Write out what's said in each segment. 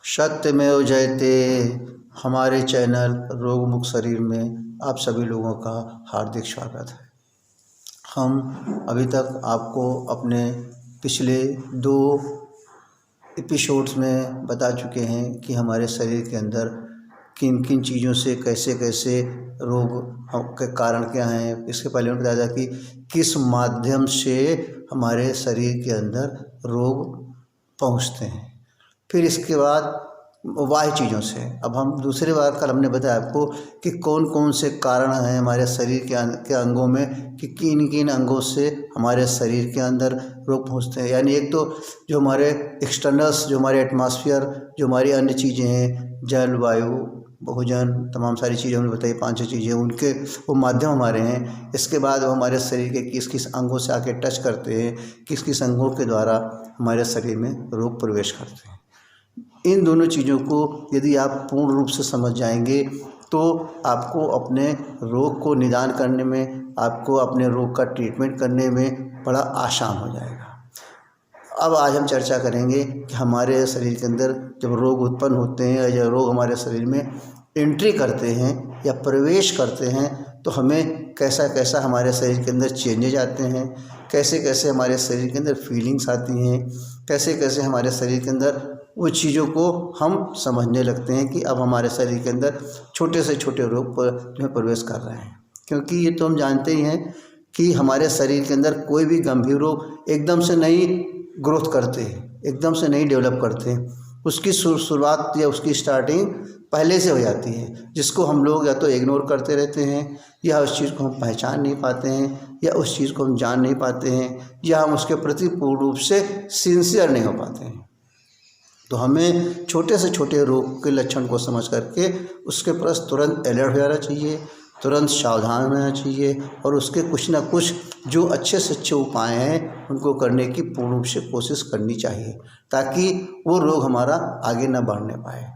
सत्यमेव जयते हमारे चैनल रोग मुक्त शरीर में आप सभी लोगों का हार्दिक स्वागत है। हम अभी तक आपको अपने पिछले 2 एपिसोड्स में बता चुके हैं कि हमारे शरीर के अंदर किन किन चीज़ों से कैसे कैसे रोग के कारण क्या हैं। इसके पहले उन्होंने बताया था कि किस माध्यम से हमारे शरीर के अंदर रोग पहुंचते हैं। फिर इसके बाद बाह्य चीज़ों से। अब हम दूसरी बार कल हमने बताया आपको कि कौन कौन से कारण हैं हमारे शरीर के अंगों में, कि किन किन अंगों से हमारे शरीर के अंदर रोग पहुंचते हैं। यानी एक तो जो हमारे एक्सटर्नल्स, जो हमारे एटमॉस्फेयर, जो हमारी अन्य चीज़ें हैं, जल, वायु, भोजन, तमाम सारी चीज़ें हमने बताई, 5-6 चीज़ें, उनके वो माध्यम हमारे हैं। इसके बाद वो हमारे शरीर के किस किस अंगों से आके टच करते हैं, किस किस अंगों के द्वारा हमारे शरीर में रोग प्रवेश करते हैं। इन दोनों चीज़ों को यदि आप पूर्ण रूप से समझ जाएंगे तो आपको अपने रोग को निदान करने में, आपको अपने रोग का ट्रीटमेंट करने में बड़ा आसान हो जाएगा। अब आज हम चर्चा करेंगे कि हमारे शरीर के अंदर जब रोग उत्पन्न होते हैं या जब रोग हमारे शरीर में एंट्री करते हैं या प्रवेश करते हैं तो हमें कैसा कैसा हमारे शरीर के अंदर चेंजेज आते हैं, कैसे कैसे हमारे शरीर के अंदर फीलिंग्स आती हैं, कैसे कैसे हमारे शरीर के अंदर वो चीज़ों को हम समझने लगते हैं कि अब हमारे शरीर के अंदर छोटे से छोटे रोग पर प्रवेश कर रहे हैं। क्योंकि ये तो हम जानते ही हैं कि हमारे शरीर के अंदर कोई भी गंभीर रोग एकदम से नहीं ग्रोथ करते हैं, एकदम से नहीं डेवलप करते हैं। उसकी शुरुआत या उसकी स्टार्टिंग पहले से हो जाती है, जिसको हम लोग या तो इग्नोर करते रहते हैं, या उस चीज़ को हम पहचान नहीं पाते हैं, या उस चीज़ को हम जान नहीं पाते हैं, या हम उसके प्रति पूर्ण रूप से सिंसियर नहीं हो पाते हैं। तो हमें छोटे से छोटे रोग के लक्षण को समझ करके उसके प्रति तुरंत अलर्ट हो जाना चाहिए, तुरंत सावधान रहना चाहिए, और उसके कुछ ना कुछ जो अच्छे से अच्छे उपाय हैं उनको करने की पूर्ण रूप से कोशिश करनी चाहिए, ताकि वो रोग हमारा आगे ना बढ़ने पाए।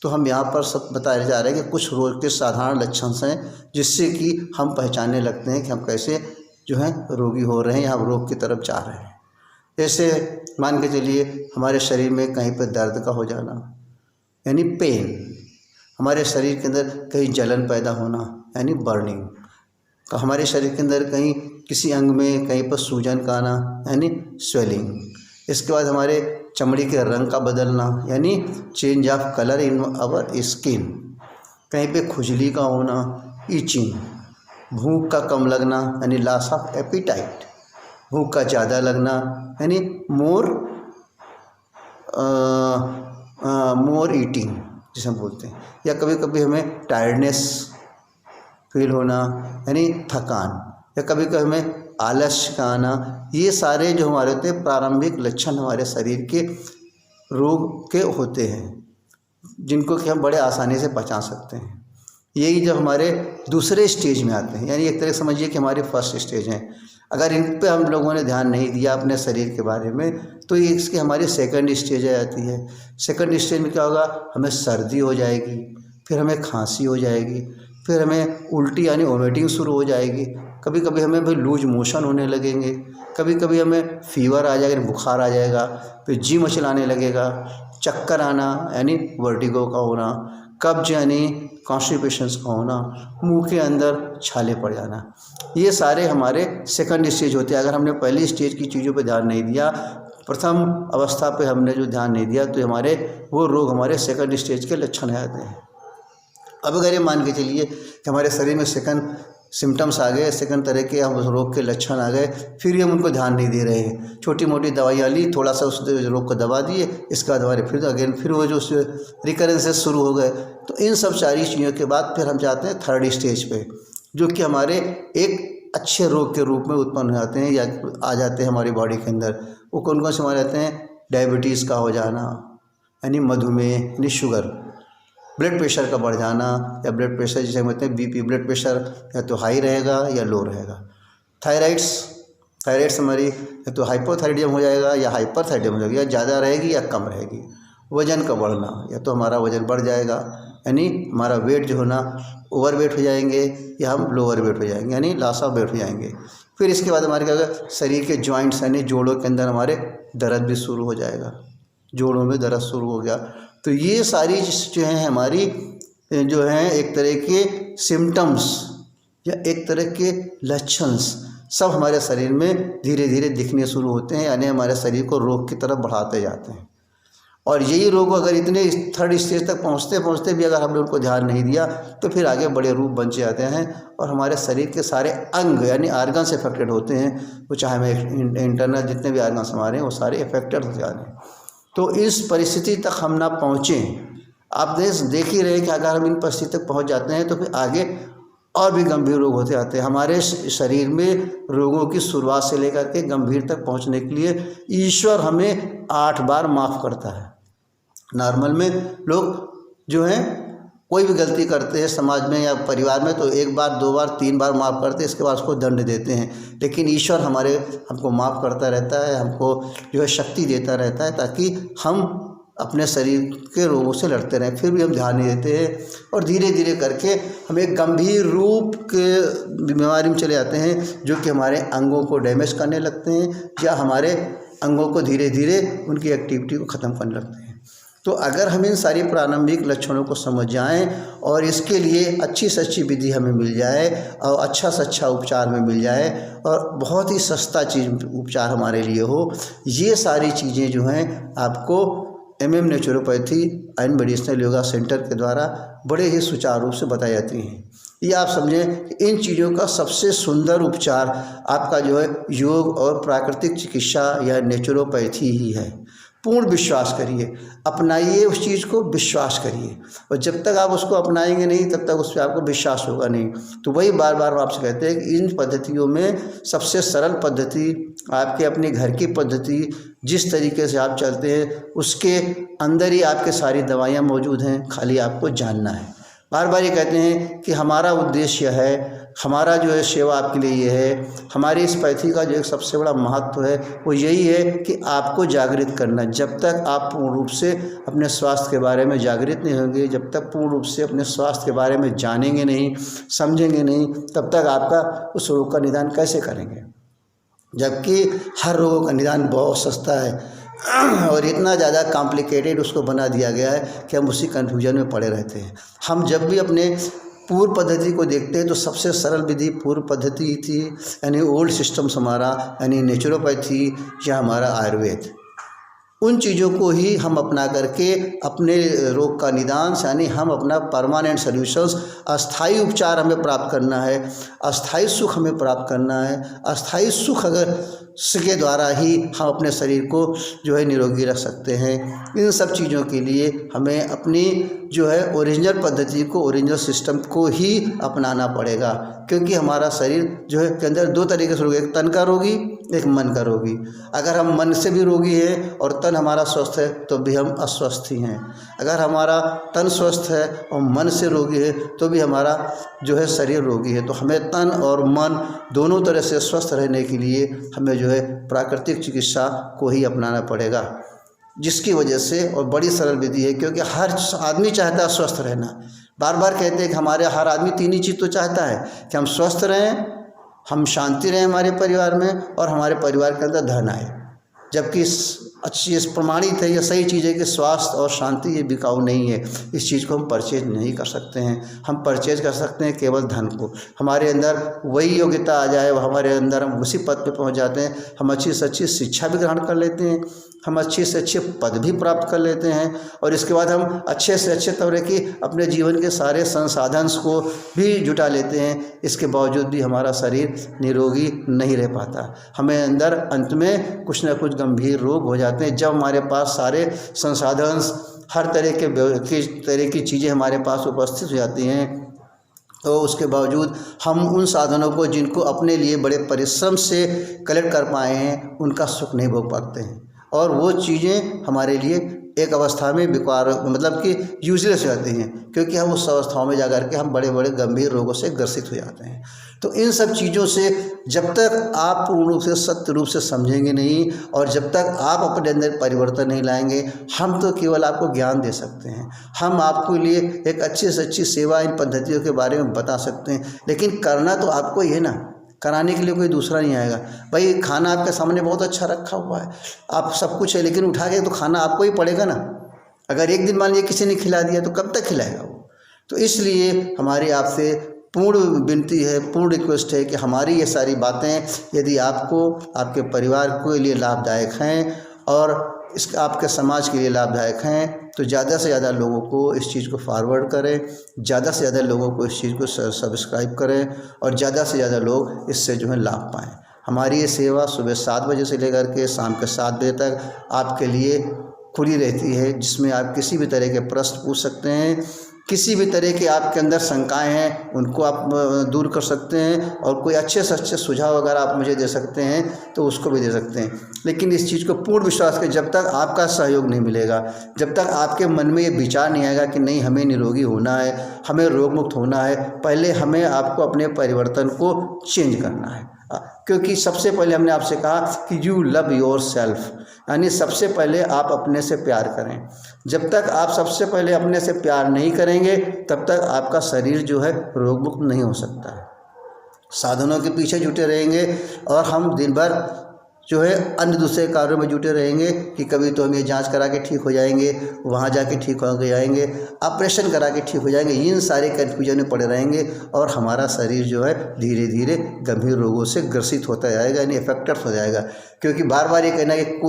तो हम यहाँ पर सब बताए जा रहे हैं कि कुछ रोग के साधारण लक्षण हैं जिससे कि हम पहचानने लगते हैं कि हम कैसे जो है रोगी हो रहे हैं या हम रोग की तरफ जा रहे हैं। जैसे मान के चलिए हमारे शरीर में कहीं पर दर्द का हो जाना, यानी पेन, हमारे शरीर के अंदर कहीं जलन पैदा होना यानी बर्निंग, तो हमारे शरीर के अंदर कहीं किसी अंग में कहीं पर सूजन का आना यानी स्वेलिंग। इसके बाद हमारे चमड़ी के रंग का बदलना यानी change of colour in our skin, कहीं पे खुजली का होना, ईचिंग, भूख का कम लगना यानी लॉस ऑफ एपिटाइट, भूख का ज़्यादा लगना यानी मोर ईटिंग जिसे हम बोलते हैं, या कभी कभी हमें टायर्डनेस फील होना यानी थकान, या कभी कभी हमें आलस्य का आना। ये सारे जो हमारे होते हैं प्रारंभिक लक्षण हमारे शरीर के रोग के होते हैं, जिनको कि हम बड़े आसानी से पहचान सकते हैं। यही जब हमारे दूसरे स्टेज में आते हैं, यानी एक तरह समझिए कि हमारे फर्स्ट स्टेज हैं। अगर इन पे हम लोगों ने ध्यान नहीं दिया अपने शरीर के बारे में तो ये इसकी हमारी सेकंड स्टेज आ जाती है। सेकंड स्टेज में क्या होगा, हमें सर्दी हो जाएगी, फिर हमें खांसी हो जाएगी, फिर हमें उल्टी यानी वोमिटिंग शुरू हो जाएगी, कभी कभी हमें भी लूज मोशन होने लगेंगे, कभी कभी हमें फीवर आ जाएगा, बुखार आ जाएगा, फिर जी मचलाने लगेगा, चक्कर आना यानी वर्टिगो का होना, कब्ज यानी कॉन्स्टिपेशंस का होना, मुंह के अंदर छाले पड़ जाना। ये सारे हमारे सेकंड स्टेज होते हैं। अगर हमने पहली स्टेज की चीज़ों पे ध्यान नहीं दिया, प्रथम अवस्था पे हमने जो ध्यान नहीं दिया, तो हमारे वो रोग हमारे सेकंड स्टेज के लक्षण आते हैं। अब अगर ये मान के चलिए कि हमारे शरीर में सेकंड सिम्टम्स आ गए, सेकंड तरह के हम उस रोग के लक्षण आ गए, फिर हम उनको ध्यान नहीं दे रहे हैं, छोटी मोटी दवाइयाँ ली, थोड़ा सा उस रोग को दबा दिए, इसके बाद हमारे फिर वो जो रिकरेंसेस शुरू हो गए। तो इन सब सारी चीज़ों के बाद फिर हम जाते हैं थर्ड स्टेज पे, जो कि हमारे एक अच्छे रोग के रूप में उत्पन्न हो जाते हैं या आ जाते हैं हमारी बॉडी के अंदर। वो कौन कौन से हमारे रहते हैं, डायबिटीज़ का हो जाना यानी मधुमेह यानी शुगर, ब्लड प्रेशर का बढ़ जाना, या ब्लड प्रेशर जिसे कहते हैं बीपी, ब्लड प्रेशर या तो हाई रहेगा या लो रहेगा। थायराइड्स हमारी या तो हाइपोथायराइडिज्म हो जाएगा या हाइपरथायराइडिज्म हो जाएगा, या ज़्यादा रहेगी या कम रहेगी। वज़न का बढ़ना, या तो हमारा वज़न बढ़ जाएगा यानी हमारा वेट जो है ना ओवर वेट हो जाएंगे, या हम लोअर वेट हो जाएंगे यानी लॉस ऑफ वेट हो जाएंगे। फिर इसके बाद हमारे क्या होगा, शरीर के जॉइंट्स यानी जोड़ों के अंदर हमारे दर्द भी शुरू हो जाएगा, जोड़ों में दर्द शुरू हो गया, तो ये सारी जो है हमारी जो है एक तरह के सिम्टम्स या एक तरह के लक्षण सब हमारे शरीर में धीरे धीरे दिखने शुरू होते हैं, यानी हमारे शरीर को रोग की तरफ बढ़ाते जाते हैं। और यही रोग अगर इतने थर्ड स्टेज तक पहुंचते पहुंचते भी अगर हमने उनको ध्यान नहीं दिया तो फिर आगे बड़े रूप बन जाते हैं और हमारे शरीर के सारे अंग यानी ऑर्गन्स अफेक्टेड होते हैं। वो चाहे हमें इंटरनल जितने भी ऑर्गन्स हमारे हैं वो सारे अफेक्टेड हो जाते हैं। तो इस परिस्थिति तक हम ना पहुँचें, आप देख ही रहे कि अगर हम इन परिस्थिति तक पहुँच जाते हैं तो फिर आगे और भी गंभीर रोग होते आते हैं। हमारे शरीर में रोगों की शुरुआत से लेकर के गंभीर तक पहुंचने के लिए ईश्वर हमें 8 बार माफ़ करता है। नॉर्मल में लोग जो हैं कोई भी गलती करते हैं समाज में या परिवार में तो 1 बार 2 बार 3 बार माफ़ करते हैं, इसके बाद उसको दंड देते हैं। लेकिन ईश्वर हमको माफ़ करता रहता है, हमको जो है शक्ति देता रहता है ताकि हम अपने शरीर के रोगों से लड़ते रहें। फिर भी हम ध्यान नहीं देते हैं और धीरे धीरे करके हम एक गंभीर रूप के बीमारी में चले जाते हैं जो कि हमारे अंगों को डैमेज करने लगते हैं या हमारे अंगों को धीरे धीरे उनकी एक्टिविटी को ख़त्म करने लगते हैं। तो अगर हम इन सारी प्रारंभिक लक्षणों को समझ जाएं और इसके लिए अच्छी से अच्छी विधि हमें मिल जाए और अच्छा से अच्छा उपचार में मिल जाए और बहुत ही सस्ता चीज़ उपचार हमारे लिए हो, ये सारी चीज़ें जो हैं आपको MM naturopathy and medicinal yoga centre के द्वारा बड़े ही सुचारू रूप से बताई जाती हैं। ये आप समझें कि इन चीज़ों का सबसे सुंदर उपचार आपका जो है योग और प्राकृतिक चिकित्सा या नेचुरोपैथी ही है। पूर्ण विश्वास करिए, अपनाइए उस चीज़ को, विश्वास करिए। और जब तक आप उसको अपनाएंगे नहीं तब तक उस पर आपको विश्वास होगा नहीं। तो वही बार बार आपसे कहते हैं कि इन पद्धतियों में सबसे सरल पद्धति आपके अपने घर की पद्धति, जिस तरीके से आप चलते हैं उसके अंदर ही आपके सारी दवाइयाँ मौजूद हैं, खाली आपको जानना है। बार बार ये कहते हैं कि हमारा उद्देश्य है, हमारा जो है सेवा आपके लिए ये है। हमारी इस पैथी का जो एक सबसे बड़ा महत्व है वो यही है कि आपको जागृत करना। जब तक आप पूर्ण रूप से अपने स्वास्थ्य के बारे में जागृत नहीं होंगे, जब तक पूर्ण रूप से अपने स्वास्थ्य के बारे में जानेंगे नहीं, समझेंगे नहीं, तब तक आपका उस रोग का निदान कैसे करेंगे। जबकि हर रोगों का निदान बहुत सस्ता है और इतना ज़्यादा कॉम्प्लिकेटेड उसको बना दिया गया है कि हम उसी कन्फ्यूजन में पड़े रहते हैं। हम जब भी अपने पूर्व पद्धति को देखते हैं तो सबसे सरल विधि पूर्व पद्धति थी, यानी ओल्ड सिस्टम्स हमारा, यानी नेचुरोपैथी या हमारा आयुर्वेद। उन चीज़ों को ही हम अपना करके अपने रोग का निदान यानी हम अपना परमानेंट सॉल्यूशंस, अस्थाई उपचार हमें प्राप्त करना है, अस्थाई सुख हमें प्राप्त करना है। अस्थाई सुख अगर के द्वारा ही हम अपने शरीर को जो है निरोगी रख सकते हैं। इन सब चीज़ों के लिए हमें अपनी जो है ओरिजिनल पद्धति को, ओरिजिनल सिस्टम को ही अपनाना पड़ेगा, क्योंकि हमारा शरीर जो है के अंदर 2 तरीके से रोगी, एक तन का रोगी, एक मन का रोगी। अगर हम मन से भी रोगी हैं और तन हमारा स्वस्थ है तो भी हम अस्वस्थ ही हैं। अगर हमारा तन स्वस्थ है और मन से रोगी है तो भी हमारा जो है शरीर रोगी है। तो हमें तन और मन दोनों तरह से स्वस्थ रहने के लिए हमें जो है प्राकृतिक चिकित्सा को ही अपनाना पड़ेगा, जिसकी वजह से और बड़ी सरल विधि है, क्योंकि हर आदमी चाहता है स्वस्थ रहना। बार बार कहते हैं कि हमारे हर आदमी 3 ही चीज़ तो चाहता है कि हम स्वस्थ रहें, हम शांति रहें हमारे परिवार में और हमारे परिवार के अंदर धन आए। जबकि अच्छी प्रमाणित है, यह सही चीज़ है कि स्वास्थ्य और शांति ये बिकाऊ नहीं है। इस चीज़ को हम परचेज नहीं कर सकते हैं। हम परचेज कर सकते हैं केवल धन को। हमारे अंदर वही योग्यता आ जाए, हमारे अंदर हम उसी पद पे पहुंच जाते हैं। हम अच्छी से अच्छी शिक्षा भी ग्रहण कर लेते हैं, हम अच्छे से अच्छे पद भी प्राप्त कर लेते हैं और इसके बाद हम अच्छे से अच्छे तरह की अपने जीवन के सारे संसाधन को भी जुटा लेते हैं। इसके बावजूद भी हमारा शरीर निरोगी नहीं रह पाता। हमें अंदर अंत में कुछ ना कुछ गंभीर रोग हो जाते हैं। जब हमारे पास सारे संसाधन, हर तरह की चीज़ें हमारे पास उपस्थित हो जाती हैं तो उसके बावजूद हम उन साधनों को जिनको अपने लिए बड़े परिश्रम से कलेक्ट कर पाए हैं उनका सुख नहीं भोग पाते हैं और वो चीज़ें हमारे लिए एक अवस्था में बेकार मतलब कि यूजलेस हो जाती हैं, क्योंकि हम उस अवस्थाओं में जाकर के हम बड़े बड़े गंभीर रोगों से ग्रसित हो जाते हैं। तो इन सब चीज़ों से जब तक आप पूर्ण रूप से सत्य रूप से समझेंगे नहीं और जब तक आप अपने अंदर परिवर्तन नहीं लाएंगे, हम तो केवल आपको ज्ञान दे सकते हैं। हम आपके लिए एक अच्छी से अच्छी सेवा इन पद्धतियों के बारे में बता सकते हैं, लेकिन करना तो आपको ही है ना। कराने के लिए कोई दूसरा नहीं आएगा। भाई खाना आपके सामने बहुत अच्छा रखा हुआ है, आप सब कुछ है, लेकिन उठा के तो खाना आपको ही पड़ेगा ना। अगर एक दिन मान लीजिए किसी ने खिला दिया तो कब तक खिलाएगा वो। तो इसलिए हमारी आपसे पूर्ण विनती है, पूर्ण रिक्वेस्ट है कि हमारी ये सारी बातें यदि आपको, आपके परिवार के लिए लाभदायक हैं और इस आपके समाज के लिए लाभदायक हैं तो ज़्यादा से ज़्यादा लोगों को इस चीज़ को फॉरवर्ड करें, ज़्यादा से ज़्यादा लोगों को इस चीज़ को सब्सक्राइब करें और ज़्यादा से ज़्यादा लोग इससे जो है लाभ पाएँ। हमारी ये सेवा सुबह 7 बजे से लेकर के शाम के 7 बजे तक आपके लिए खुली रहती है, जिसमें आप किसी भी तरह के प्रश्न पूछ सकते हैं, किसी भी तरह के आपके अंदर शंकाएं हैं उनको आप दूर कर सकते हैं और कोई अच्छे से अच्छे सुझाव अगर आप मुझे दे सकते हैं तो उसको भी दे सकते हैं। लेकिन इस चीज़ को पूर्ण विश्वास करें, जब तक आपका सहयोग नहीं मिलेगा, जब तक आपके मन में ये विचार नहीं आएगा कि नहीं हमें निरोगी होना है, हमें रोग मुक्त होना है, पहले हमें आपको अपने परिवर्तन को चेंज करना है। क्योंकि सबसे पहले हमने आपसे कहा कि यू लव योर सेल्फ, यानी सबसे पहले आप अपने से प्यार करें। जब तक आप सबसे पहले अपने से प्यार नहीं करेंगे तब तक आपका शरीर जो है रोग मुक्त नहीं हो सकता है। साधनों के पीछे जुटे रहेंगे और हम दिन भर जो है अन्य दूसरे कार्यों में जुटे रहेंगे कि कभी तो हम ये जांच करा के ठीक हो जाएंगे, वहाँ जाके ठीक हो जाएंगे, ऑपरेशन करा के ठीक हो जाएंगे, इन सारे कन्फ्यूजन में पड़े रहेंगे और हमारा शरीर जो है धीरे धीरे गंभीर रोगों से ग्रसित होता जाएगा, यानी अफेक्टेड हो जाएगा। क्योंकि बार बार ये कहना है कि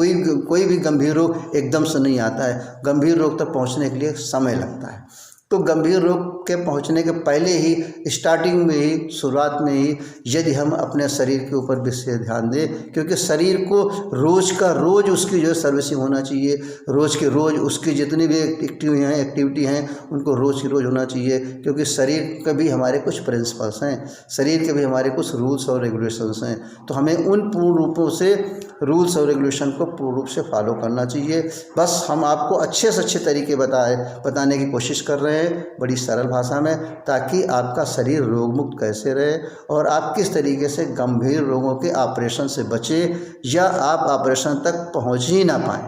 कोई भी गंभीर रोग एकदम से नहीं आता है, गंभीर रोग तक पहुँचने के लिए समय लगता है। तो गंभीर रोग के पहुंचने के पहले ही, स्टार्टिंग में ही, शुरुआत में ही यदि हम अपने शरीर के ऊपर विशेष ध्यान दें, क्योंकि शरीर को रोज़ का रोज़ उसकी जो है सर्विसिंग होना चाहिए, रोज़ के रोज़ उसकी जितनी भी एक्टिविटी हैं उनको रोज़ की रोज़ होना चाहिए। क्योंकि शरीर के भी हमारे कुछ प्रिंसिपल्स हैं, शरीर के भी हमारे कुछ रूल्स और रेगुलेशंस हैं, तो हमें उन पूर्ण रूपों से रूल्स और रेगुलेशन को पूर्ण रूप से फॉलो करना चाहिए। बस हम आपको अच्छे से अच्छे तरीके बताने की कोशिश कर रहे हैं बड़ी सरल भाषा में, ताकि आपका शरीर रोग मुक्त कैसे रहे और आप किस तरीके से गंभीर रोगों के ऑपरेशन से बचें या आप ऑपरेशन तक पहुंच ही ना पाएं।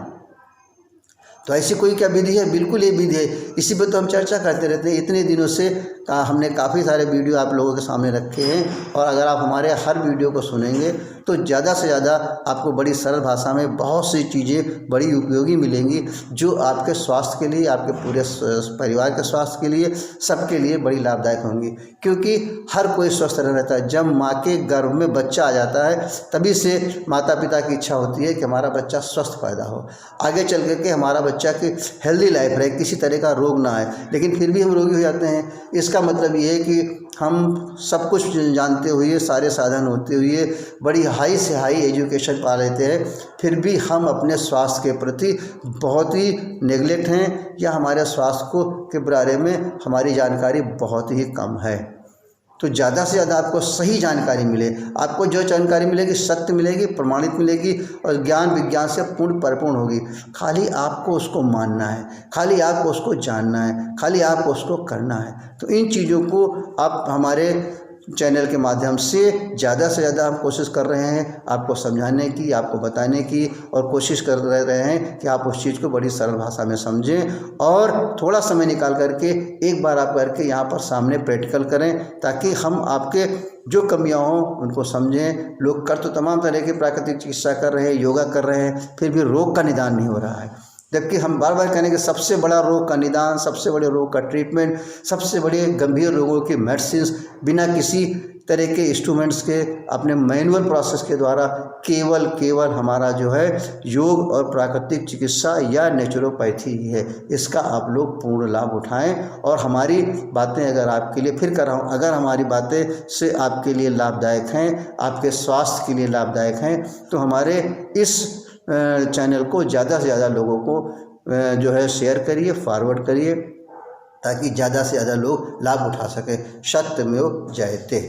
तो ऐसी कोई क्या विधि है? बिल्कुल ये विधि है, इसी पर तो हम चर्चा करते रहते हैं। इतने दिनों से हमने काफ़ी सारे वीडियो आप लोगों के सामने रखे हैं और अगर आप हमारे हर वीडियो को सुनेंगे तो ज़्यादा से ज़्यादा आपको बड़ी सरल भाषा में बहुत सी चीज़ें बड़ी उपयोगी मिलेंगी, जो आपके स्वास्थ्य के लिए, आपके पूरे परिवार के स्वास्थ्य के लिए, सबके लिए बड़ी लाभदायक होंगी। क्योंकि हर कोई स्वस्थ रहता है। जब माँ के गर्भ में बच्चा आ जाता है तभी से माता पिता की इच्छा होती है कि हमारा बच्चा स्वस्थ पैदा हो, आगे चल कर के हमारा बच्चा की हेल्दी लाइफ रहे, किसी तरह का रोग ना आए। लेकिन फिर भी हम रोगी हो जाते हैं। इसका मतलब ये है कि हम सब कुछ जानते हुए, सारे साधन होते हुए, बड़ी हाई से हाई एजुकेशन पा लेते हैं, फिर भी हम अपने स्वास्थ्य के प्रति बहुत ही नेगलेक्ट हैं या हमारे स्वास्थ्य को के बारे में हमारी जानकारी बहुत ही कम है। तो ज़्यादा से ज़्यादा आपको सही जानकारी मिले, आपको जो जानकारी मिलेगी सत्य मिलेगी, प्रमाणित मिलेगी और ज्ञान विज्ञान से पूर्ण परिपूर्ण होगी। खाली आपको उसको मानना है, खाली आपको उसको जानना है, खाली आपको उसको करना है। तो इन चीज़ों को आप हमारे चैनल के माध्यम से ज़्यादा हम कोशिश कर रहे हैं आपको समझाने की, आपको बताने की, और कोशिश कर रहे हैं कि आप उस चीज़ को बड़ी सरल भाषा में समझें और थोड़ा समय निकाल करके एक बार आप करके यहाँ पर सामने प्रैक्टिकल करें, ताकि हम आपके जो कमियां हों उनको समझें। लोग कर तो तमाम तरह की प्राकृतिक चिकित्सा कर रहे हैं, योगा कर रहे हैं, फिर भी रोग का निदान नहीं हो रहा है। जबकि हम बार बार कहने कि सबसे बड़ा रोग का निदान, सबसे बड़े रोग का ट्रीटमेंट, सबसे बड़े गंभीर रोगों की मेडिसिन बिना किसी तरह के इंस्ट्रूमेंट्स के, अपने मैनुअल प्रोसेस के द्वारा केवल हमारा जो है योग और प्राकृतिक चिकित्सा या नेचुरोपैथी ही है। इसका आप लोग पूर्ण लाभ उठाएं और हमारी बातें अगर आपके लिए, फिर कर रहा हूँ, अगर हमारी बातें से आपके लिए लाभदायक हैं, आपके स्वास्थ्य के लिए लाभदायक हैं, तो हमारे इस चैनल को ज़्यादा से ज़्यादा लोगों को जो है शेयर करिए, फॉरवर्ड करिए, ताकि ज़्यादा से ज़्यादा लोग लाभ उठा सकें। सत्यमेव जयते।